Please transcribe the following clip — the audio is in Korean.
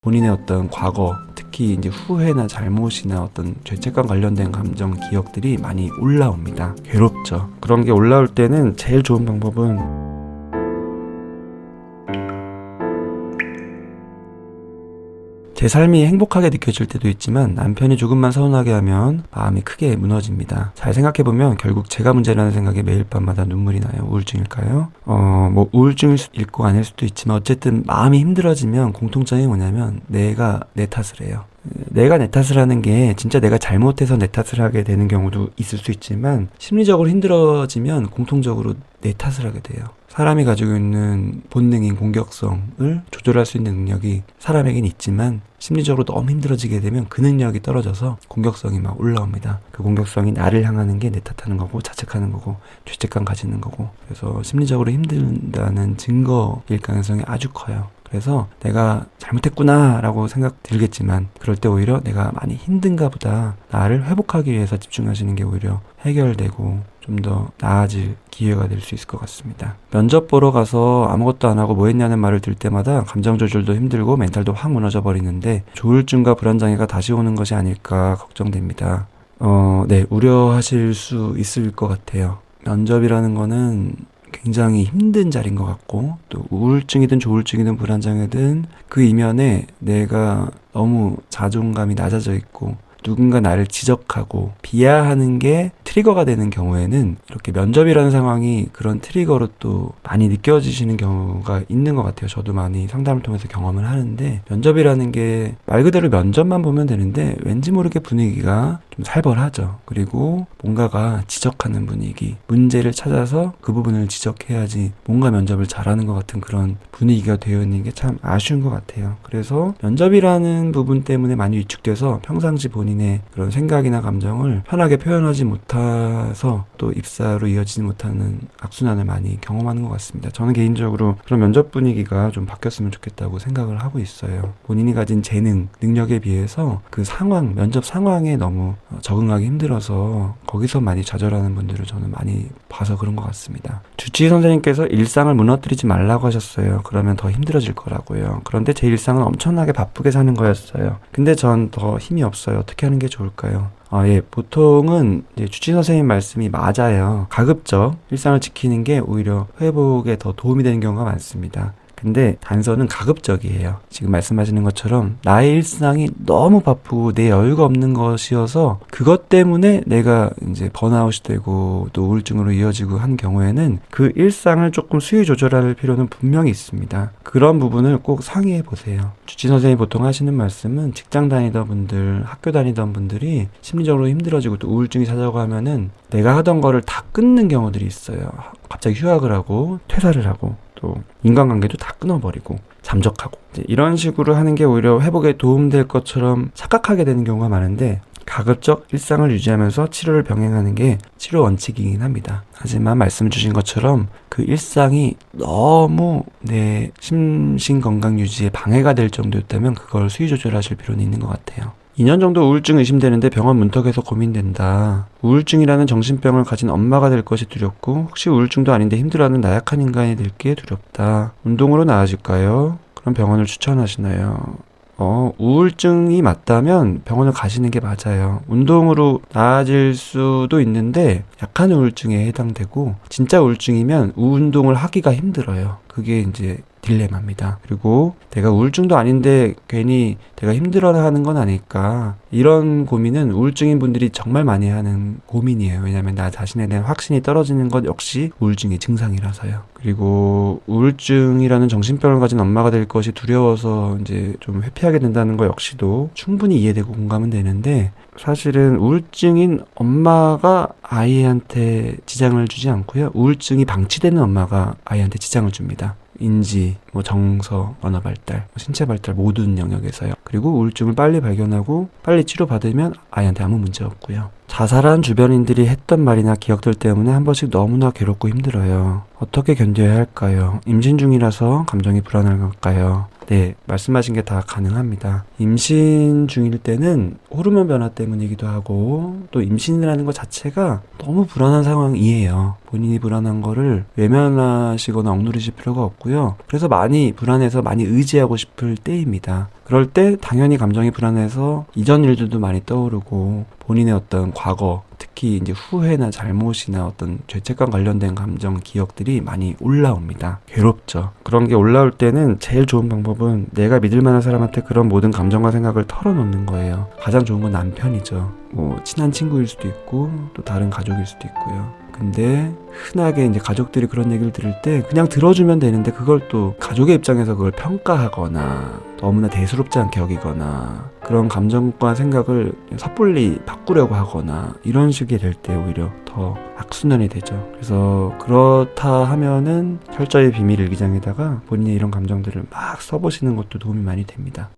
본인의 어떤 과거, 특히 이제 후회나 잘못이나 어떤 죄책감 관련된 감정, 기억들이 많이 올라옵니다. 괴롭죠. 그런 게 올라올 때는 제일 좋은 방법은 제 삶이 행복하게 느껴질 때도 있지만 남편이 조금만 서운하게 하면 마음이 크게 무너집니다. 잘 생각해보면 결국 제가 문제라는 생각에 매일 밤마다 눈물이 나요. 우울증일까요? 뭐 우울증일 수도 있고 아닐 수도 있지만 어쨌든 마음이 힘들어지면 공통점이 뭐냐면 내가 내 탓을 해요. 내가 내 탓을 하는 게 진짜 내가 잘못해서 내 탓을 하게 되는 경우도 있을 수 있지만 심리적으로 힘들어지면 공통적으로 내 탓을 하게 돼요. 사람이 가지고 있는 본능인 공격성을 조절할 수 있는 능력이 사람에겐 있지만 심리적으로 너무 힘들어지게 되면 그 능력이 떨어져서 공격성이 막 올라옵니다. 그 공격성이 나를 향하는 게 내 탓하는 거고 자책하는 거고 죄책감 가지는 거고, 그래서 심리적으로 힘든다는 증거일 가능성이 아주 커요. 그래서 내가 잘못했구나 라고 생각 들겠지만 그럴 때 오히려 내가 많이 힘든가 보다, 나를 회복하기 위해서 집중하시는 게 오히려 해결되고 좀 더 나아질 기회가 될 수 있을 것 같습니다. 면접 보러 가서 아무것도 안 하고 뭐 했냐는 말을 들 때마다 감정 조절도 힘들고 멘탈도 확 무너져 버리는데 조울증과 불안장애가 다시 오는 것이 아닐까 걱정됩니다. 네, 우려하실 수 있을 것 같아요. 면접이라는 거는 굉장히 힘든 자리인 것 같고, 또 우울증이든 조울증이든 불안장애든 그 이면에 내가 너무 자존감이 낮아져 있고 누군가 나를 지적하고 비하하는 게 트리거가 되는 경우에는 이렇게 면접이라는 상황이 그런 트리거로 또 많이 느껴지시는 경우가 있는 것 같아요. 저도 많이 상담을 통해서 경험을 하는데, 면접이라는 게 말 그대로 면접만 보면 되는데 왠지 모르게 분위기가 좀 살벌하죠. 그리고 뭔가가 지적하는 분위기, 문제를 찾아서 그 부분을 지적해야지 뭔가 면접을 잘하는 것 같은 그런 분위기가 되어 있는 게 참 아쉬운 것 같아요. 그래서 면접이라는 부분 때문에 많이 위축돼서 평상시 본인의 그런 생각이나 감정을 편하게 표현하지 못해서 또 입사로 이어지지 못하는 악순환을 많이 경험하는 것 같습니다. 저는 개인적으로 그런 면접 분위기가 좀 바뀌었으면 좋겠다고 생각을 하고 있어요. 본인이 가진 재능, 능력에 비해서 그 상황, 면접 상황에 너무 적응하기 힘들어서 거기서 많이 좌절하는 분들을 저는 많이 봐서 그런 것 같습니다. 주치의 선생님께서 일상을 무너뜨리지 말라고 하셨어요. 그러면 더 힘들어질 거라고요. 그런데 제 일상은 엄청나게 바쁘게 사는 거였어요. 근데 전 더 힘이 없어요. 어떻게 하는 게 좋을까요? 예, 보통은 이제 주치의 선생님 말씀이 맞아요. 가급적 일상을 지키는 게 오히려 회복에 더 도움이 되는 경우가 많습니다. 근데 단서는 가급적이에요. 지금 말씀하시는 것처럼 나의 일상이 너무 바쁘고 내 여유가 없는 것이어서 그것 때문에 내가 이제 번아웃이 되고 또 우울증으로 이어지고 한 경우에는 그 일상을 조금 수위 조절할 필요는 분명히 있습니다. 그런 부분을 꼭 상의해 보세요. 주치 선생님이 보통 하시는 말씀은 직장 다니던 분들, 학교 다니던 분들이 심리적으로 힘들어지고 또 우울증이 찾아오고 하면은 내가 하던 거를 다 끊는 경우들이 있어요. 갑자기 휴학을 하고 퇴사를 하고 또 인간관계도 다 끊어버리고 잠적하고 이런 식으로 하는 게 오히려 회복에 도움될 것처럼 착각하게 되는 경우가 많은데, 가급적 일상을 유지하면서 치료를 병행하는 게 치료 원칙이긴 합니다. 하지만 말씀 주신 것처럼 그 일상이 너무 내 심신 건강 유지에 방해가 될 정도였다면 그걸 수위 조절하실 필요는 있는 것 같아요. 2년 정도 우울증 의심되는데 병원 문턱에서 고민된다. 우울증이라는 정신병을 가진 엄마가 될 것이 두렵고 혹시 우울증도 아닌데 힘들어하는 나약한 인간이 될 게 두렵다. 운동으로 나아질까요? 그럼 병원을 추천하시나요? 우울증이 맞다면 병원을 가시는 게 맞아요. 운동으로 나아질 수도 있는데 약한 우울증에 해당되고, 진짜 우울증이면 운동을 하기가 힘들어요. 그게 이제 딜레마입니다. 그리고 내가 우울증도 아닌데 괜히 내가 힘들어하는 건 아닐까, 이런 고민은 우울증인 분들이 정말 많이 하는 고민이에요. 왜냐하면 나 자신에 대한 확신이 떨어지는 것 역시 우울증의 증상이라서요. 그리고 우울증이라는 정신병을 가진 엄마가 될 것이 두려워서 이제 좀 회피하게 된다는 것 역시도 충분히 이해되고 공감은 되는데, 사실은 우울증인 엄마가 아이한테 지장을 주지 않고요. 우울증이 방치되는 엄마가 아이한테 지장을 줍니다. 인지, 정서, 언어 발달, 신체 발달 모든 영역에서요. 그리고 우울증을 빨리 발견하고 빨리 치료받으면 아이한테 아무 문제 없고요. 자살한 주변인들이 했던 말이나 기억들 때문에 한 번씩 너무나 괴롭고 힘들어요. 어떻게 견뎌야 할까요? 임신 중이라서 감정이 불안한 걸까요? 네, 말씀하신 게 다 가능합니다. 임신 중일 때는 호르몬 변화 때문이기도 하고 또 임신이라는 것 자체가 너무 불안한 상황이에요. 본인이 불안한 거를 외면하시거나 억누르실 필요가 없고요. 그래서 많이 불안해서 많이 의지하고 싶을 때입니다. 그럴 때 당연히 감정이 불안해서 이전 일들도 많이 떠오르고 본인의 어떤 과거, 특히 이제 후회나 잘못이나 어떤 죄책감 관련된 감정, 기억들이 많이 올라옵니다. 괴롭죠. 그런 게 올라올 때는 제일 좋은 방법은 내가 믿을 만한 사람한테 그런 모든 감정과 생각을 털어놓는 거예요. 가장 좋은 건 남편이죠. 뭐 친한 친구일 수도 있고 또 다른 가족일 수도 있고요. 근데 흔하게 이제 가족들이 그런 얘기를 들을 때 그냥 들어주면 되는데 그걸 또 가족의 입장에서 그걸 평가하거나 너무나 대수롭지 않게 여기거나 그런 감정과 생각을 섣불리 바꾸려고 하거나 이런 식이 될 때 오히려 더 악순환이 되죠. 그래서 그렇다 하면은 철저히 비밀 일기장에다가 본인의 이런 감정들을 막 써보시는 것도 도움이 많이 됩니다.